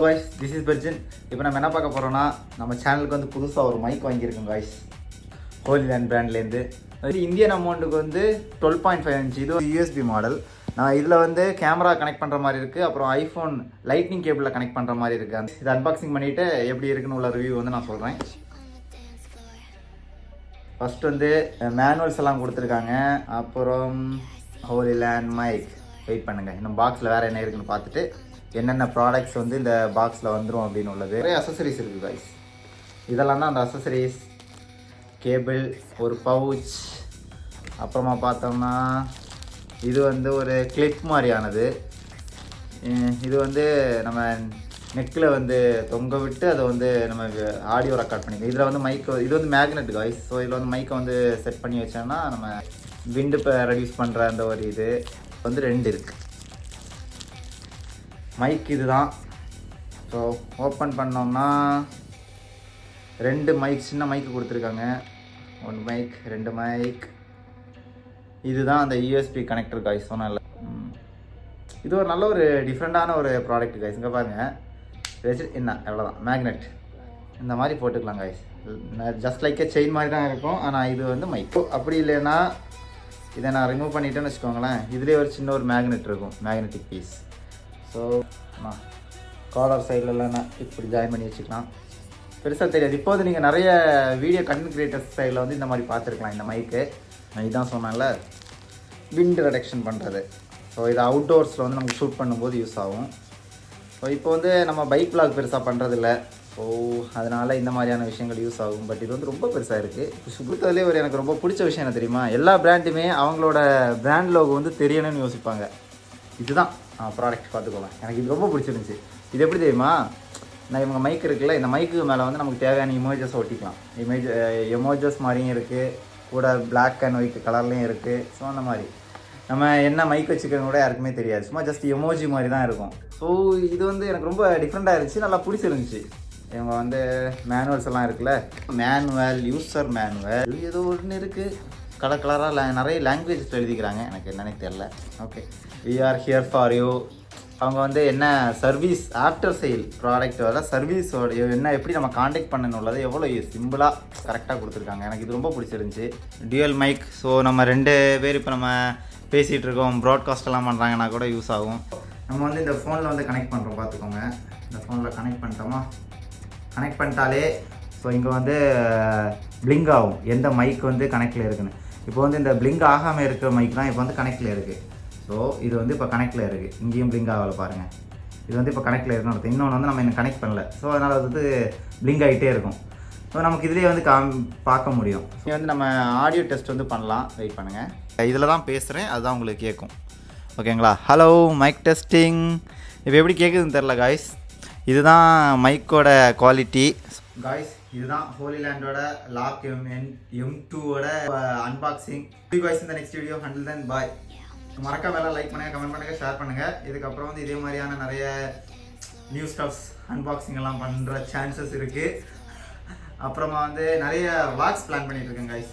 guys, this is Virgin. இப்போ நம்ம என்ன பார்க்க போகிறோம்னா நம்ம சேனலுக்கு வந்து புதுசாக ஒரு மைக் வாங்கியிருக்கோம் guys. Hollyland பிராண்ட்லேருந்து. இது இந்தியன் அமௌண்ட்டுக்கு வந்து 12.5 inch. இது USB மாடல். நான் இதில் வந்து கேமரா கனெக்ட் பண்ணுற மாதிரி இருக்குது. அப்புறம் ஐஃபோன் லைட்னிங் கேபிளில் கனெக்ட் பண்ணுற மாதிரி இருக்குது. இதை அன்பாக்சிங் பண்ணிவிட்டு எப்படி இருக்குன்னு உள்ள ரிவ்யூ வந்து நான் சொல்கிறேன். ஃபஸ்ட் வந்து மேனுவல்ஸ் எல்லாம் கொடுத்துருக்காங்க. அப்புறம் Hollyland மைக். வெயிட் பண்ணுங்கள், இன்னும் பாக்ஸில் வேறு என்ன இருக்குன்னு பார்த்துட்டு என்னென்ன ப்ராடக்ட்ஸ் வந்து இந்த பாக்ஸில் வந்துடும் அப்படின்னு உள்ளது. நிறைய அசசரிஸ் இருக்குது guys. இதெல்லாம் தான் அந்த அசசரிஸ். கேபிள், ஒரு பவுச், அப்புறமா பார்த்தோம்னா இது வந்து ஒரு கிளிப் மாதிரியானது. இது வந்து நம்ம நெக்கில் வந்து தொங்க விட்டு அதை வந்து நம்ம ஆடியோ ரெக்கார்ட் பண்ணிக்கலாம். இதில் வந்து மைக், இது வந்து மேக்னெட் காய்ஸ். ஸோ இதில் வந்து மைக்கை வந்து செட் பண்ணி வச்சோன்னா நம்ம விண்டு இப்போ ரெடியூஸ் பண்ணுற அந்த ஒரு இது வந்து 2 இருக்குது. மைக் இது தான். ஸோ ஓப்பன் பண்ணோம்னா 2 மைக், சின்ன மைக்கு கொடுத்துருக்காங்க. 1 மைக், 2 மைக். இதுதான் அந்த யூஎஸ்பி கனெக்டர் காய்ஸ். சொன்னால இது ஒரு நல்ல ஒரு டிஃப்ரெண்ட்டான ஒரு ப்ராடக்ட் காய்ஸ். இங்கே பாருங்கள், வச்சு என்ன எவ்வளோதான் மேக்னெட் இந்த மாதிரி போட்டுக்கலாம் காய்ஸ். ஜஸ்ட் லைக் செயின் மாதிரி தான் இருக்கும். ஆனால் இது வந்து மைக். அப்படி இல்லைன்னா இதை நான் ரிமூவ் பண்ணிட்டேன்னு வச்சுக்கோங்களேன், இதுலேயே ஒரு சின்ன ஒரு மேக்னெட் இருக்கும், மேக்னெட்டிக் பீஸ். ஸோ நான் காலர் சைட்லலாம் நான் இப்படி ஜாயின் பண்ணி வச்சுக்கலாம். பெருசாக தெரியாது. இப்போது நீங்கள் நிறைய வீடியோ கண்டென்ட் கிரியேட்டர்ஸ் சைடில் வந்து இந்த மாதிரி பார்த்துருக்கலாம். இந்த மைக்கு நான் இதான் சொன்னேன்ல, விண்ட் ரிடக்ஷன் பண்ணுறது. ஸோ இது அவுட்டோர்ஸில் வந்து நமக்கு ஷூட் பண்ணும்போது யூஸ் ஆகும். ஸோ இப்போ வந்து நம்ம பைக் பிளாக் பெருசாக பண்ணுறதில்ல. ஸோ அதனால் இந்த மாதிரியான விஷயங்கள் யூஸ் ஆகும். பட் இது வந்து ரொம்ப பெருசாக இருக்குது. சுற்றுறதுலேயே ஒரு எனக்கு ரொம்ப பிடிச்ச விஷயம் என்ன தெரியுமா, எல்லா பிராண்டுமே அவங்களோட பிராண்ட் லோகோ வந்து தெரியணும்னு யோசிப்பாங்க. இதுதான் ப்ராடக்ட் பார்த்துக்கோங்க. எனக்கு இது ரொம்ப பிடிச்சிருந்துச்சி. இது எப்படி தெரியுமா, நான் இவங்க மைக் இருக்குல்ல, இந்த மைக்கு மேலே வந்து நமக்கு தேவையான இமேஜஸ் ஒட்டிக்கலாம். எமோஜஸ் மாதிரியும் இருக்குது, கூட பிளாக் அண்ட் ஒயிட் கலர்லேயும் இருக்குது. ஸோ அந்த மாதிரி நம்ம என்ன மைக் வச்சுக்கிறது கூட யாருக்குமே தெரியாது. சும்மா ஜஸ்ட் எமோஜி மாதிரி தான் இருக்கும். ஸோ இது வந்து எனக்கு ரொம்ப டிஃப்ரெண்ட்டாக இருந்துச்சு, நல்லா பிடிச்சிருந்துச்சி. இவங்க வந்து மேனுவல்ஸ் எல்லாம் இருக்குல்ல, மேனுவல், யூசர் மேனுவல், ஏதோ ஒன்று இருக்குது. கலர் கலராக நிறைய லாங்குவேஜஸ் எழுதிக்கிறாங்க, எனக்கு என்னன்னு தெரில. Okay, we are here for you. அவங்க வந்து என்ன சர்வீஸ், ஆஃப்டர் சேல் ப்ராடக்ட் வர சர்வீஸோட என்ன எப்படி நம்ம காண்டாக்ட் பண்ணணும் உள்ளது எவ்வளோ சிம்பிளாக கரெக்டாக கொடுத்துருக்காங்க. எனக்கு இது ரொம்ப பிடிச்சிருந்துச்சி. Dual mic. ஸோ நம்ம 2 பேர் இப்போ நம்ம பேசிகிட்டு இருக்கோம், ப்ராட்காஸ்ட் எல்லாம் பண்ணுறாங்கன்னா கூட யூஸ் ஆகும். நம்ம வந்து இந்த ஃபோனில் வந்து கனெக்ட் பண்ணுறோம் பார்த்துக்கோங்க. இந்த ஃபோனில் கனெக்ட் பண்ணிட்டோமா, கனெக்ட் பண்ணிட்டாலே ஸோ இங்கே வந்து பிளிங்க் ஆகும் எந்த மைக் வந்து கனெக்டில் இருக்குன்னு. இப்போ வந்து இந்த பிளிங்க் ஆகாமல் இருக்கிற மைக் தான் இப்போ வந்து கனெக்டில் இருக்குது. ஸோ இது வந்து இப்போ கனெக்டில் இருக்குது, இங்கேயும் பிளிங்க் ஆகலை பாருங்கள். இது வந்து இப்போ கனெக்டில் இருக்குன்னு அர்த்தம். இன்னொன்று வந்து நம்ம இன்னும் கனெக்ட் பண்ணல. ஸோ அதனால் அது வந்து பிளிங்க் ஆகிட்டே இருக்கும். ஸோ நமக்கு இதிலே வந்து பார்க்க முடியும். இங்கே வந்து நம்ம ஆடியோ டெஸ்ட் வந்து பண்ணலாம். வெயிட் பண்ணுங்கள், இதில் தான் பேசுகிறேன், அதுதான் உங்களுக்கு கேட்கும். ஓகேங்களா? Hello, mic testing. இப்போ எப்படி கேட்குதுன்னு தெரில காய்ஸ். இதுதான் மைக்கோட குவாலிட்டி காய்ஸ். இதுதான் ஹோலிலேண்டோட லாக் M2ஓட அன்பாக்சிங். காய்ஸ், இந்த நெக்ஸ்ட் வீடியோ. அண்டில் தென் பாய். மறக்காம எல்லாம் லைக் பண்ணுங்கள், கமெண்ட் பண்ணுங்கள், ஷேர் பண்ணுங்கள். இதுக்கப்புறம் வந்து இதே மாதிரியான நிறைய நியூ ஸ்டப்ஸ் அன்பாக்சிங் எல்லாம் பண்ணுற சான்சஸ் இருக்குது. அப்புறமா வந்து நிறைய வாக்ஸ் பிளான் பண்ணிட்டு இருக்கேன் காய்ஸ்.